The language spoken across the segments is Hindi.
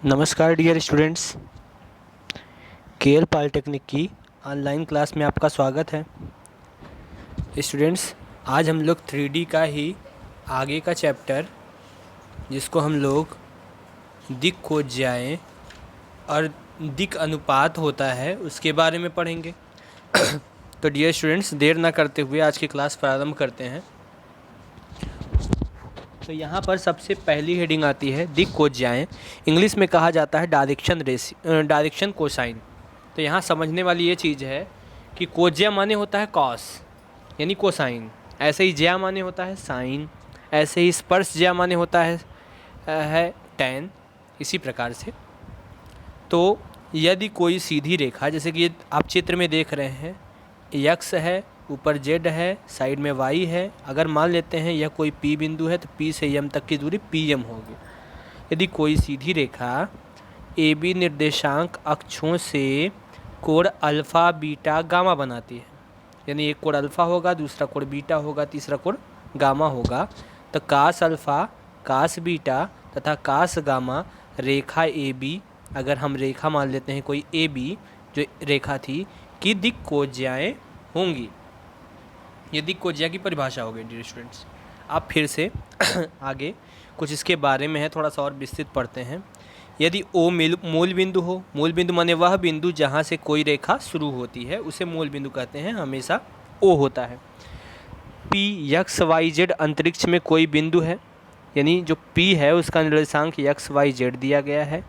नमस्कार डियर स्टूडेंट्स, केएल पॉलिटेक्निक की ऑनलाइन क्लास में आपका स्वागत है। स्टूडेंट्स, आज हम लोग 3D का ही आगे का चैप्टर, जिसको हम लोग दिक् कोज्याएँ और दिक् अनुपात होता है, उसके बारे में पढ़ेंगे। तो डियर स्टूडेंट्स, देर ना करते हुए आज की क्लास प्रारंभ करते हैं। तो यहाँ पर सबसे पहली हेडिंग आती है दिक् कोज्याएँ। इंग्लिश में कहा जाता है डायरेक्शन कोसाइन। तो यहाँ समझने वाली ये चीज़ है कि कोज्या माने होता है कॉस यानी कोसाइन, ऐसे ही ज्या माने होता है साइन, ऐसे ही स्पर्श ज्या माने होता है टैन। इसी प्रकार से तो यदि कोई सीधी रेखा, जैसे कि आप चित्र में देख रहे हैं, यक्स है, ऊपर जेड है, साइड में वाई है। अगर मान लेते हैं यह कोई पी बिंदु है तो पी से यम तक की दूरी पी एम होगी। यदि कोई सीधी रेखा ए बी निर्देशांक अक्षों से कोण अल्फ़ा बीटा गामा बनाती है, यानी एक कोण अल्फ़ा होगा, दूसरा कोण बीटा होगा, तीसरा कोण गामा होगा, तो कास अल्फ़ा, कास बीटा तथा कास गामा रेखा ए बी, अगर हम रेखा मान लेते हैं कोई ए बी जो रेखा थी, की दिक् कोज्याएँ होंगी। ये दिक् कोज्या की परिभाषा हो गई डियर स्टूडेंट्स। आप फिर से आगे कुछ इसके बारे में है, थोड़ा सा और विस्तृत पढ़ते हैं। यदि ओ मूल बिंदु हो, मूल बिंदु माने वह बिंदु जहाँ से कोई रेखा शुरू होती है, उसे मूल बिंदु कहते हैं, हमेशा ओ होता है। पी एक्स वाई जेड अंतरिक्ष में कोई बिंदु है, यानी जो पी है उसका निर्देशांक एक्स वाई जेड दिया गया है।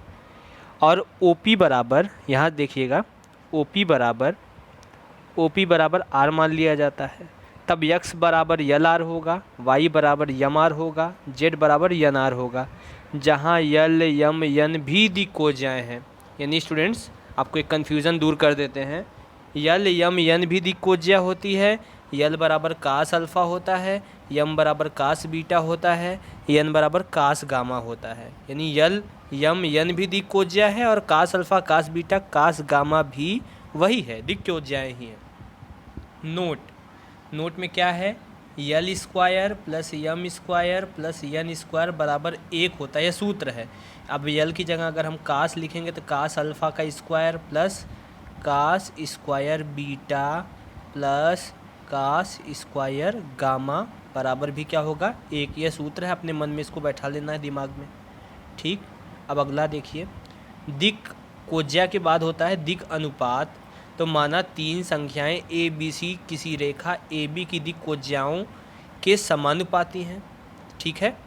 और ओ पी बराबर, यहाँ देखिएगा, ओ पी बराबर आर मान लिया जाता है। तब x बराबर यल आर होगा, y बराबर यम आर होगा, z बराबर यन आर होगा, जहाँ यल यम यन भी दिक् कोज्याएँ हैं। यानी स्टूडेंट्स, आपको एक कन्फ्यूज़न दूर कर देते हैं। यल यम यन भी दिक् कोज्या होती है। यल बराबर कास अल्फ़ा होता है, यम बराबर कास बीटा होता है, यन बराबर कास गामा होता है। यानी यल यम यन भी दिक् कोज्या है और कास अल्फ़ा कास बीटा कास गामा भी वही है, दिक् कोज्याएँ ही हैं। नोट में क्या है, यल स्क्वायर प्लस यम स्क्वायर प्लस यन स्क्वायर बराबर 1 होता है, यह सूत्र है। अब यल की जगह अगर हम कास लिखेंगे तो कास अल्फ़ा का square plus cos square beta plus cos square gamma बराबर भी क्या होगा, 1। यह सूत्र है, अपने मन में इसको बैठा लेना है दिमाग में, ठीक। अब अगला देखिए, दिक् कोज्या के बाद होता है दिक् अनुपात। तो माना 3 संख्याएं ए बी सी किसी रेखा ए बी की दिक् कोज्याओं के समानुपाती हैं, ठीक है।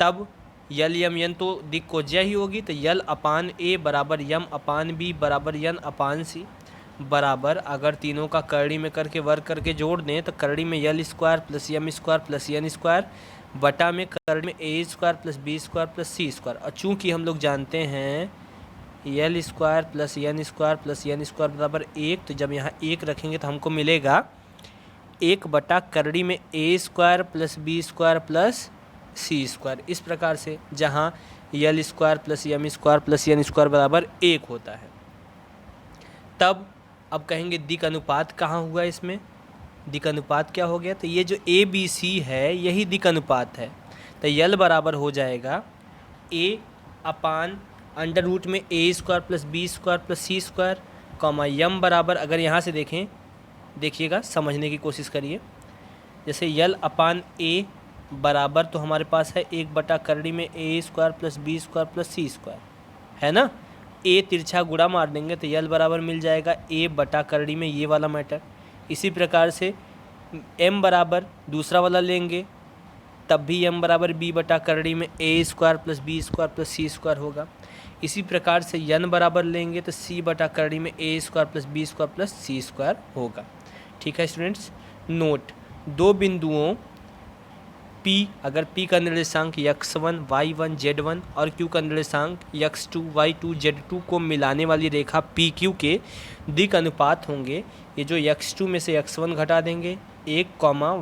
तब यल यम यन तो दिक् कोज्या ही होगी, तो यल अपान ए बराबर यम अपान बी बराबर यन अपान सी बराबर, अगर तीनों का करड़ी में करके वर्ग करके जोड़ दें तो करड़ी में यल स्क्वायर प्लस यम स्क्वायर प्लस यन स्क्वायर बटा में करड़ी में A square plus B square plus C square. और चूँकि हम लोग जानते हैं L square plus N square plus N square बराबर 1, तो जब यहाँ 1 रखेंगे तो हमको मिलेगा 1 बटा करड़ी में A square plus B square plus C square. इस प्रकार से जहाँ यल स्क्वायर प्लस यम स्क्वायर प्लस यन स्क्वायर बराबर 1 होता है। तब अब कहेंगे दिक् अनुपात कहाँ हुआ, इसमें दिक् अनुपात क्या हो गया, तो ये जो ए बी सी है यही दिक् अनुपात है। तो यल बराबर हो जाएगा ए अपान अंडर रूट में A square plus B square plus C square, comma M बराबर, अगर यहाँ से देखें, देखिएगा, समझने की कोशिश करिए। जैसे यल अपान ए बराबर तो हमारे पास है 1 बटा करड़ी में A square plus B square plus C square, है ना। ए तिरछा गुणा मार देंगे तो यल बराबर मिल जाएगा ए बटा करड़ी में ये वाला मैटर। इसी प्रकार से एम बराबर दूसरा वाला लेंगे, तब भी एम बराबर बी बटा करड़ी में A square plus B square plus C square होगा। इसी प्रकार से यन बराबर लेंगे तो सी बटा करड़ी में A square plus B square plus C square होगा, ठीक है स्टूडेंट्स। नोट, 2 बिंदुओं P, अगर P का निर्देशांक x1 y1 z1 और Q का निर्देशांक x2 y2 z2 को मिलाने वाली रेखा PQ के दिक् अनुपात होंगे। ये जो x2 में से x1 घटा देंगे 1,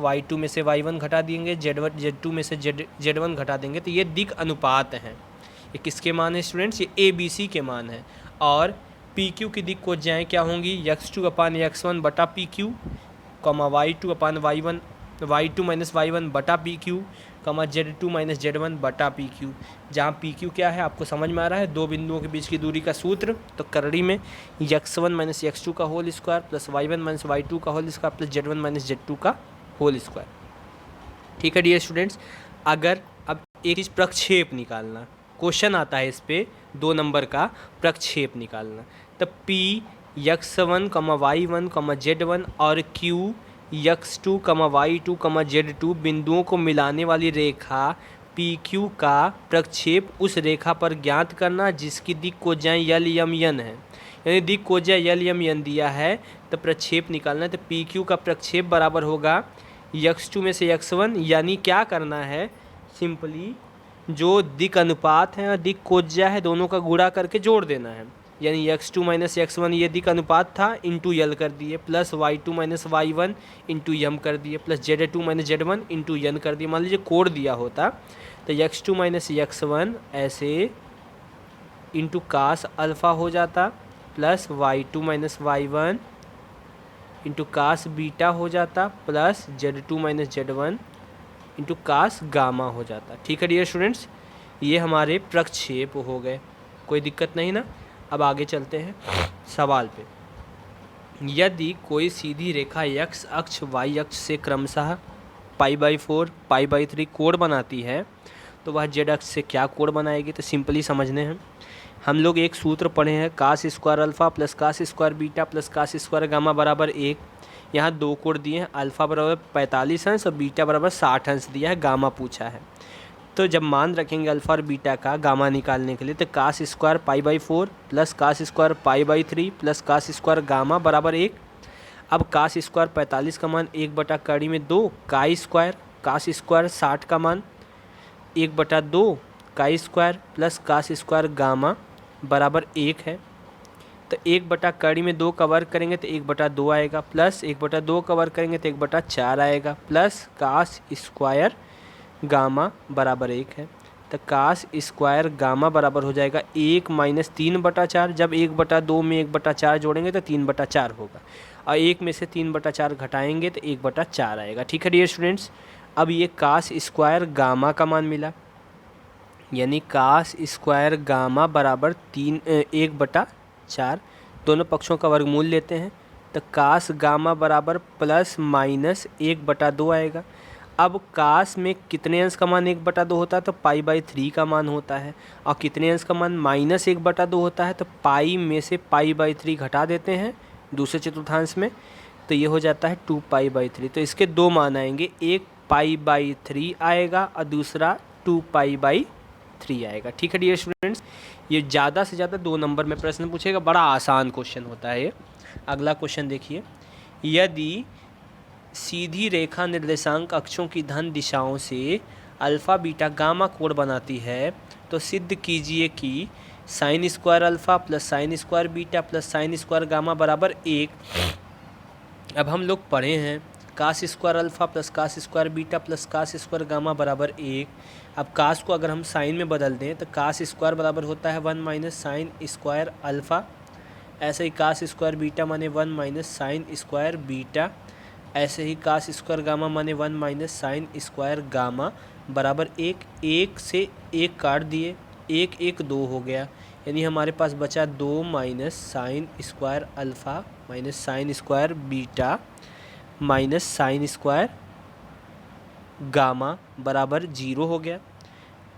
y2 में से y1 घटा देंगे, z2 में से z1 घटा देंगे, तो ये दिक् अनुपात हैं। ये किसके मान है स्टूडेंट्स, ये ए बी सी के मान है। और पी क्यू की दिक् कोज्याएँ क्या होंगी, x2 अपान x1 बटा पी क्यू, y2 अपान y1 y2 माइनस y1 बटा पी क्यू, कमा Z2 माइनस Z1 बटा PQ, जहाँ PQ क्या है आपको समझ में आ रहा है, दो बिंदुओं के बीच की दूरी का सूत्र। तो करड़ी में x1 माइनस x2 का whole square plus y1 minus y2 का whole square plus z1 minus z2 का होल स्क्वायर। ठीक है डियर स्टूडेंट्स। अगर अब एक चीज़ प्रक्षेप निकालना, क्वेश्चन आता है इस पे 2 नंबर का प्रक्षेप निकालना, तो P x1 y1 z1 और Q x2 y2 z2 बिंदुओं को मिलाने वाली रेखा PQ का प्रक्षेप उस रेखा पर ज्ञात करना जिसकी दिक् कोज्याएं यल यम यन है। यानी दिक् कोज्या यल यम यन दिया है तो प्रक्षेप निकालना है। तो PQ का प्रक्षेप बराबर होगा x2 में से x1, यानी क्या करना है, सिंपली जो दिक् अनुपात है और दिक् कोज्या है दोनों का गुणा करके जोड़ देना है। यानी x2 माइनस x1 ये दिक् अनुपात था, इंटू यल कर दिए, plus y2 minus y1 into यम कर दिए, plus z2 minus z1 into यन कर दिए। मान लीजिए कोड दिया होता तो x2 माइनस x1 ऐसे इंटू कास अल्फ़ा हो जाता, plus y2 minus y1 into cos beta हो जाता, plus z2 minus z1 into cos gamma हो जाता। ठीक है डियर स्टूडेंट्स, ये हमारे प्रक्षेप हो गए, कोई दिक्कत नहीं ना। अब आगे चलते हैं सवाल पे। यदि कोई सीधी रेखा x अक्ष y अक्ष से क्रमशः π/4 π/3 कोण बनाती है तो वह z अक्ष से क्या कोण बनाएगी, तो सिंपली समझने हैं। हम लोग एक सूत्र पढ़े हैं, cos square alpha plus cos square beta plus cos square gamma बराबर 1। यहाँ 2 कोण दिए हैं, अल्फ़ा बराबर 45 अंश और बीटा बराबर 60 अंश दिया है, गामा पूछा है। तो जब मान रखेंगे अल्फ़ा और बीटा का गामा निकालने के लिए, तो कास स्क्वायर π/4 प्लस कास स्क्वायर π/3 प्लस कास स्क्वायर गामा बराबर 1। अब कास स्क्वायर 45 का मान 1/2 में 2, काई स्क्वायर कास स्क्वायर 60 का मान 1/2 काई square plus cos square gamma बराबर 1 है। तो 1/2 में 2 का वर्ग करेंगे तो 1/2 आएगा, प्लस 1/2 का वर्ग करेंगे तो 1/4 आएगा, प्लस कास स्क्वायर गामा बराबर 1 है। तो कास स्क्वायर गामा बराबर हो जाएगा 1 माइनस 3/4। जब 1/2 में 1/4 जोड़ेंगे तो 3/4 होगा, और 1 में से 3/4 घटाएंगे तो 1/4 आएगा। ठीक है डियर स्टूडेंट्स। अब ये कास स्क्वायर गामा का मान मिला, यानी कास स्क्वायर गामा बराबर 1/4। दोनों पक्षों का वर्गमूल लेते हैं तो कास गामा बराबर प्लस माइनस 1/2 आएगा। अब कास में कितने अंश का मान 1/2 होता है, तो π/3 का मान होता है, और कितने अंश का मान माइनस 1/2 होता है, तो पाई में से π/3 घटा देते हैं दूसरे चतुर्थांश में, तो ये हो जाता है 2π/3। तो इसके 2 मान आएंगे, एक π/3 आएगा और दूसरा 2π/3 आएगा। ठीक है डियर स्टूडेंट्स, ये ज़्यादा से ज़्यादा 2 नंबर में प्रश्न पूछेगा, बड़ा आसान क्वेश्चन होता है ये। अगला क्वेश्चन देखिए, यदि सीधी रेखा निर्देशांक अक्षों की धन दिशाओं से अल्फ़ा बीटा गामा कोण बनाती है तो सिद्ध कीजिए कि sine square alpha plus sine square beta plus sine square gamma बराबर 1। अब हम लोग पढ़े हैं cos square alpha plus cos square beta plus cos square gamma बराबर 1। अब कास को अगर हम साइन में बदल दें तो कास स्क्वायर बराबर होता है 1 माइनस साइन स्क्वायर अल्फ़ा, ऐसे ही कास स्क्वायर बीटा माने 1 माइनस साइन स्क्वायर बीटा, ऐसे ही कास स्क्वायर गामा माने 1 माइनस साइन स्क्वायर गामा बराबर 1। 1 से 1 काट दिए, 1 1 2 हो गया, यानी हमारे पास बचा 2 minus sign square alpha minus sign square beta minus sign square gamma बराबर 0 हो गया।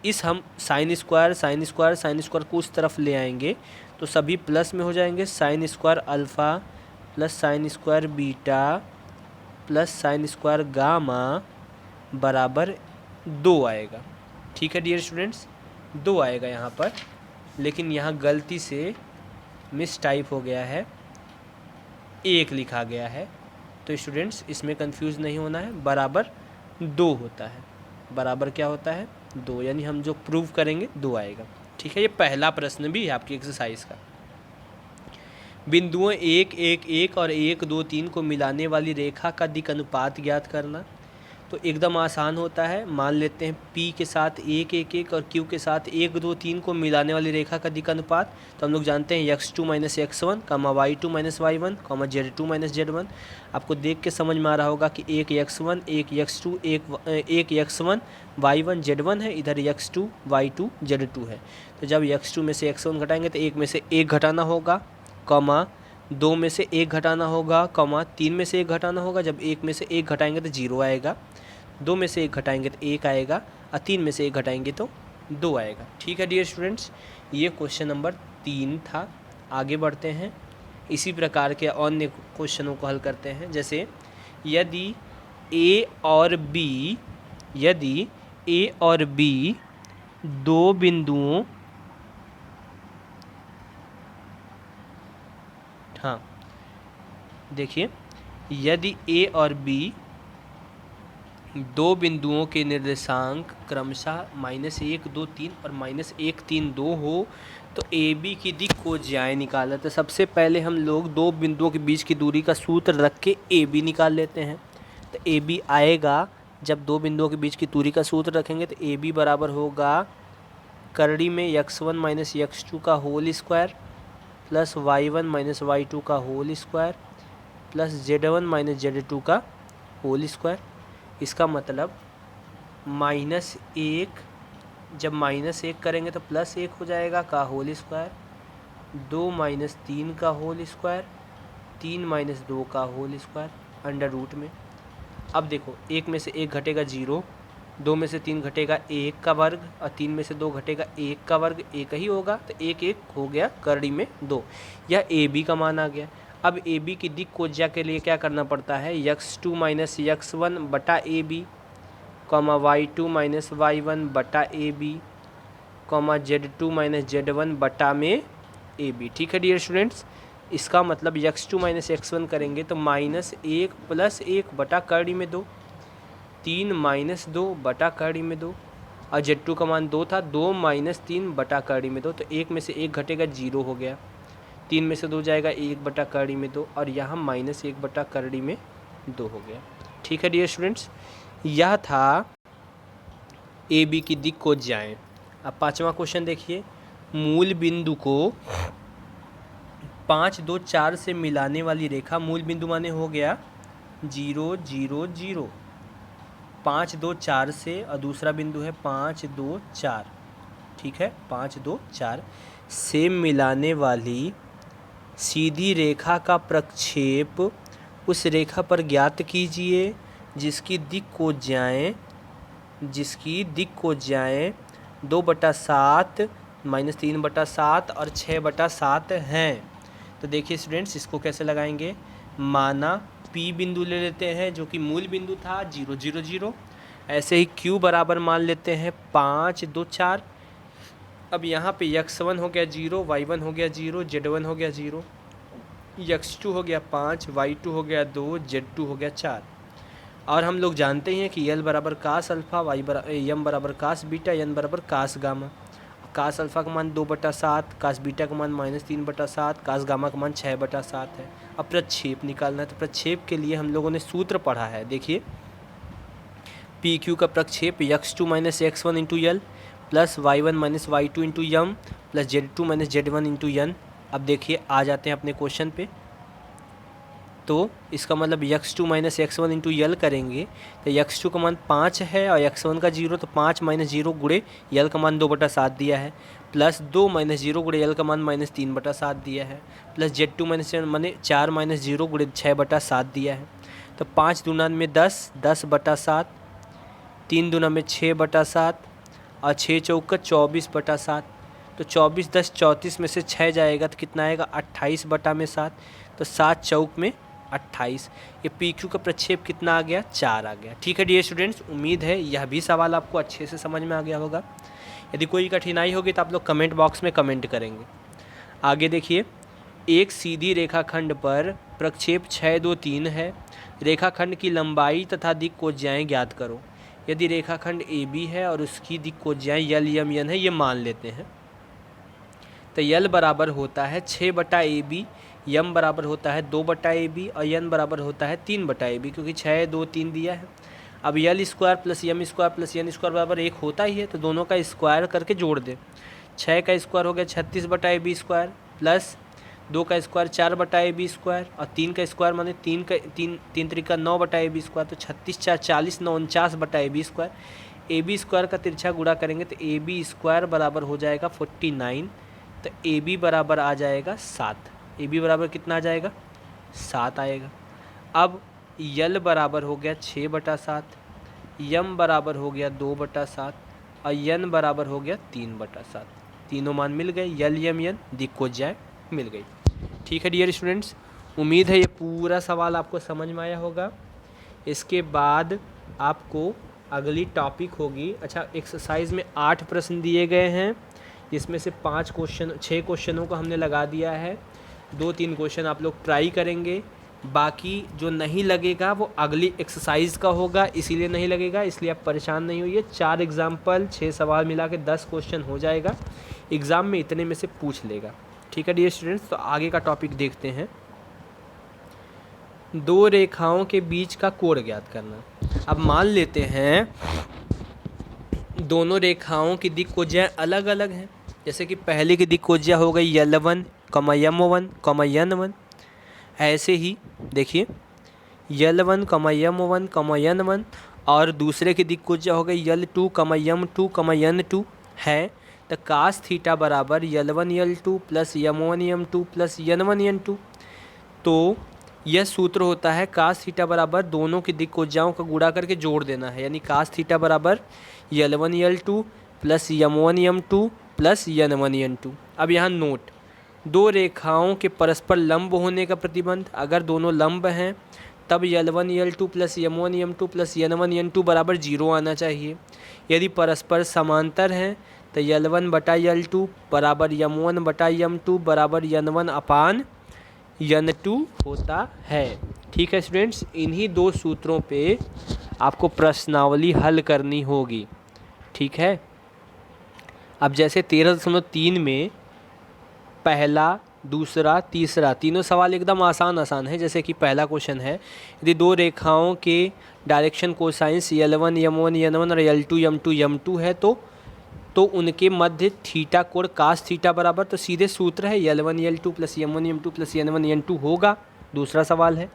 इस हम sine square sine square sine square को उस तरफ ले आएंगे तो सभी प्लस में हो जाएंगे, sign square alpha plus sine square beta plus sine square gamma बराबर 2 आएगा। ठीक है डियर स्टूडेंट्स, 2 आएगा यहाँ पर, लेकिन यहाँ गलती से मिस टाइप हो गया है, 1 लिखा गया है। तो स्टूडेंट्स इसमें कंफ्यूज नहीं होना है, बराबर 2 होता है। बराबर क्या होता है, 2, यानी हम जो प्रूव करेंगे 2 आएगा। ठीक है, ये पहला प्रश्न भी है आपकी एक्सरसाइज का। बिंदुओं 1 1 1 और 1 2 3 को मिलाने वाली रेखा का दिक् अनुपात ज्ञात करना। तो एकदम आसान होता है। मान लेते हैं P के साथ 1 1 1 और Q के साथ 1 2 3 को मिलाने वाली रेखा का दिक् अनुपात, तो हम लोग जानते हैं x2 माइनस x1 कमा y2 माइनस y1 कमा z2 माइनस z1। आपको देख के समझ में आ रहा होगा कि एक x1 एक x2 एक x1 y1 z1 है, इधर x2 y2 z2 है। तो जब x2 में से x1 घटाएंगे तो 1 में से 1 घटाना होगा, कमा 2 में से 1 घटाना होगा, कमा 3 में से 1 घटाना होगा। जब 1 में से 1 घटाएंगे तो 0 आएगा, 2 में से 1 घटाएंगे तो 1 आएगा और 3 में से 1 घटाएंगे तो 2 आएगा। ठीक है डियर स्टूडेंट्स, ये क्वेश्चन नंबर 3 था। आगे बढ़ते हैं, इसी प्रकार के अन्य क्वेश्चनों को हल करते हैं। जैसे यदि ए और बी दो बिंदुओं, हाँ देखिए, यदि ए और बी दो बिंदुओं के निर्देशांक क्रमशः -1 2 3 और -1 3 2 हो तो ए बी की दिक् को ज्याय निकाला। तो सबसे पहले हम लोग दो बिंदुओं के बीच की दूरी का सूत्र रख के ए बी निकाल लेते हैं। तो ए बी आएगा, जब दो बिंदुओं के बीच की दूरी का सूत्र रखेंगे तो ए बी बराबर होगा करड़ी में x1 माइनस x2 का whole square plus y1 minus y2 का whole square plus z1 minus z2 का होल स्क्वायर। इसका मतलब -1, जब -1 करेंगे तो +1 हो जाएगा का होल स्क्वायर, 2 माइनस 3 का होल स्क्वायर, 3 माइनस 2 का होल स्क्वायर अंडर रूट में। अब देखो, 1 में से 1 घटेगा 0, 2 में से 3 घटेगा 1 का वर्ग और 3 में से 2 घटेगा 1 का वर्ग, 1 ही होगा तो 1 1 हो गया करड़ी में 2। यह ए बी का मान आ गया। अब ए बी की दिक् कोज्या के लिए क्या करना पड़ता है, x2 माइनस x1 बटा A B comma y2 minus y1 बटा A B comma z2 minus z1 बटा में ए बी। ठीक है डियर स्टूडेंट्स, इसका मतलब x2 माइनस x1 करेंगे तो -1 प्लस 1 बटा करड़ी में 2, 3 माइनस 2 बटा करड़ी में 2 और z2 का मान 2 था, 2 माइनस 3 बटा करड़ी में 2। तो 1 में से 1 घटेगा 0 हो गया, 3 में से 2 जाएगा 1 बटा करड़ी में 2 और यहाँ -1 बटा करड़ी में 2 हो गया। ठीक है डियर स्टूडेंट्स, यह था ए बी की दिक् को ज्याएं। अब 5वां क्वेश्चन देखिए, मूल बिंदु को 5 2 4 से मिलाने वाली रेखा, मूल बिंदु माने हो गया 0 0 0, 5 2 4 से, और दूसरा बिंदु है 5 2 4। ठीक है, 5 2 4 से मिलाने वाली सीधी रेखा का प्रक्षेप उस रेखा पर ज्ञात कीजिए जिसकी दिक् को ज्याएं 2/7 -3/7 और 6/7 हैं। तो देखिए स्टूडेंट्स, इसको कैसे लगाएंगे। माना P बिंदु ले लेते हैं जो कि मूल बिंदु था 0 0 0। ऐसे ही Q बराबर मान लेते हैं 5 2 4। अब यहाँ पे x1 हो गया 0, y1 हो गया 0, z1 हो गया 0, x2 हो गया 5, y2 हो गया 2, z2 हो गया 4। और हम लोग जानते हैं कि L बराबर कास अल्फ़ा, M बराबर कास बीटा, N बराबर कास गामा। कास अल्फ़ा का मान 2/7, कास बीटा का मान -3/7, कास गामा का मान 6/7 है। अब प्रक्षेप निकालना है, तो प्रक्षेप के लिए हम लोगों ने सूत्र पढ़ा है। देखिए, पी क्यू का प्रक्षेप x2 minus x1 into L plus y1 minus y2 into M plus z2 minus z1 into N. अब देखिए, आ जाते हैं अपने क्वेश्चन पे। तो इसका मतलब x2 minus x1 into L करेंगे तो x2 का मान 5 है और x1 का 0, तो 5 माइनस 0 गुणे यल का मान 2/7 दिया है, प्लस 2 माइनस 0 गुणे यल का मान -3/7 दिया है, प्लस z2 माइनस माने 4 माइनस 0 गुणे 6/7 दिया है। तो 5 दूना में 10, 10/7, 3 दूना में 6/7 और 6 चौका 24/7। तो 24 10 34 में से 6 जाएगा तो कितना आएगा 28/7। तो 7 चौक में 28। ये पी क्यू का प्रक्षेप कितना आ गया 4 आ गया। ठीक है डियर स्टूडेंट्स, उम्मीद है यह भी सवाल आपको अच्छे से समझ में आ गया होगा। यदि कोई कठिनाई होगी तो आप लोग कमेंट बॉक्स में कमेंट करेंगे। आगे देखिए, एक सीधी रेखाखंड पर प्रक्षेप 6 2 3 है। रेखाखंड की लंबाई तथा दिक् कोज्याएं ज्ञात करो। यदि रेखाखंड ए बी है और उसकी दिक् कोज्याएं यल यम यन है, ये मान लेते हैं, तो यल बराबर होता है 6/AB, यम बराबर होता है 2/AB और यन बराबर होता है 3/AB, क्योंकि 6 2 3 दिया है। अब यल स्क्वायर प्लस यम स्क्वायर प्लस एन स्क्वायर बराबर 1 होता ही है, तो दोनों का स्क्वायर करके जोड़ दें। 6 का स्क्वायर हो गया 36/ab स्क्वायर, प्लस 2 का स्क्वायर 4/ab स्क्वायर, और 3 का स्क्वायर माने 3 त्रिका 9/ab स्क्वायर, तो 36 4 40 9 49/ab square. A B square का तिरछा गुणा करेंगे तो ए बी स्क्वायर बराबर हो जाएगा 49, तो ए बी बराबर आ जाएगा 7। ए बी बराबर कितना आ जाएगा? 7 आएगा। अब यल बराबर हो गया 6/7, यम बराबर हो गया 2/7, और यन बराबर हो गया 3/7। तीनों मान मिल गए, यल यम यन दिक्कोज्याय मिल गई। ठीक है डियर स्टूडेंट्स, उम्मीद है ये पूरा सवाल आपको समझ में आया होगा। इसके बाद आपको अगली टॉपिक होगी, अच्छा एक्सरसाइज में 8 प्रश्न दिए गए हैं, जिसमें से 6 क्वेश्चनों को हमने लगा दिया है। 2-3 क्वेश्चन आप लोग ट्राई करेंगे, बाकी जो नहीं लगेगा वो अगली एक्सरसाइज का होगा, इसीलिए नहीं लगेगा, इसलिए आप परेशान नहीं होइए। 4 एग्जाम्पल 6 सवाल मिला के 10 क्वेश्चन हो जाएगा, एग्ज़ाम में इतने में से पूछ लेगा। ठीक है डियर स्टूडेंट्स, तो आगे का टॉपिक देखते हैं। 2 रेखाओं के बीच का कोण ज्ञात करना। अब मान लेते हैं दोनों रेखाओं की दिक्कोज्याय अलग अलग हैं, जैसे कि पहले की दिक्कोज्या हो गई यल1, यम1, यन1। ऐसे ही देखिए यल1, यम1, यन1, और दूसरे की दिक्कोज्या हो गई यल2, यम2, यन2 है। तो कास थीटा बराबर यल1 यल2 प्लस यम1 यम2 प्लस यन1 यन2। तो यह सूत्र होता है कास थीटा बराबर दोनों की दिक्कोज्याओं का गुणा करके जोड़ देना है, यानी कास थीटा बराबर यल1 यल2 प्लस यम1 यम2 प्लस यन1 यन2। अब यहाँ नोट, 2 रेखाओं के परस्पर लंब होने का प्रतिबंध, अगर दोनों लंब हैं तब यल1 यल2 प्लस यम1 यम2 प्लस यन1 यन2 बराबर 0 आना चाहिए। यदि परस्पर समांतर हैं तो यल1/यल2 बराबर यम1/यम2 बराबर यन1/यन2 होता है। ठीक है स्टूडेंट्स, इन्हीं 2 सूत्रों पे आपको प्रश्नावली हल करनी होगी। ठीक है, अब जैसे 13.3 में पहला, दूसरा, तीसरा तीनों सवाल एकदम आसान है। जैसे कि पहला क्वेश्चन है, यदि 2 रेखाओं के डायरेक्शन कोसाइंस यल1 यम1 यन1 और यल2 यम2 यम2 है तो उनके मध्य थीटा कोण कास थीटा बराबर, तो सीधे सूत्र है यल1 यल2 प्लस यम1 यम2 प्लस यन1 यन2 होगा। दूसरा सवाल है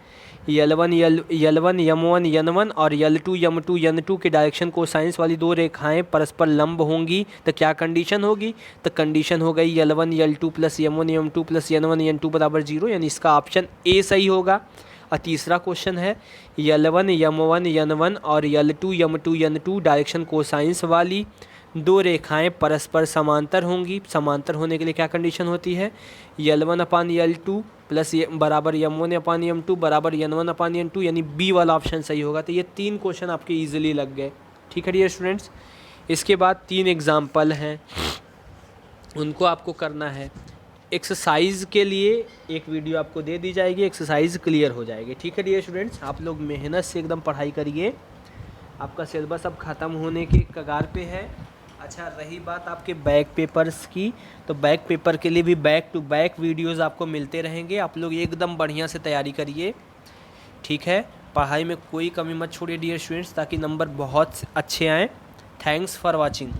यल1 यम1 यन1 और यल2 यम2 यन2 के डायरेक्शन कोसाइंस वाली 2 रेखाएं परस्पर लंब होंगी, तो क्या कंडीशन होगी? तो कंडीशन हो गई यल1 यल2 प्लस यम1 यम2 प्लस यन1 यन2 बराबर 0, यानी इसका ऑप्शन ए सही होगा। और तीसरा क्वेश्चन है यल1 यम1 यन1 और यल2 यम2 यन2 डायरेक्शन कोसाइंस वाली 2 रेखाएं परस्पर समांतर होंगी। समांतर होने के लिए क्या कंडीशन होती है? यल1/यल2 प्लस बराबर यम1/यम2 बराबर यन1/यन2, यानी बी वाला ऑप्शन सही होगा। तो ये 3 क्वेश्चन आपके इजीली लग गए। ठीक है डियर स्टूडेंट्स, इसके बाद 3 एग्जाम्पल हैं, उनको आपको करना है। एक्सरसाइज के लिए एक वीडियो आपको दे दी जाएगी, एक्सरसाइज क्लियर हो जाएगी। ठीक है डियर स्टूडेंट्स, आप लोग मेहनत से एकदम पढ़ाई करिए, आपका सिलेबस अब ख़त्म होने के कगार पे है। अच्छा, रही बात आपके बैक पेपर्स की, तो बैक पेपर के लिए भी बैक टू बैक वीडियोस आपको मिलते रहेंगे। आप लोग एकदम बढ़िया से तैयारी करिए। ठीक है, पढ़ाई में कोई कमी मत छोड़िए डियर स्टूडेंट्स, ताकि नंबर बहुत अच्छे आएँ। Thanks for watching.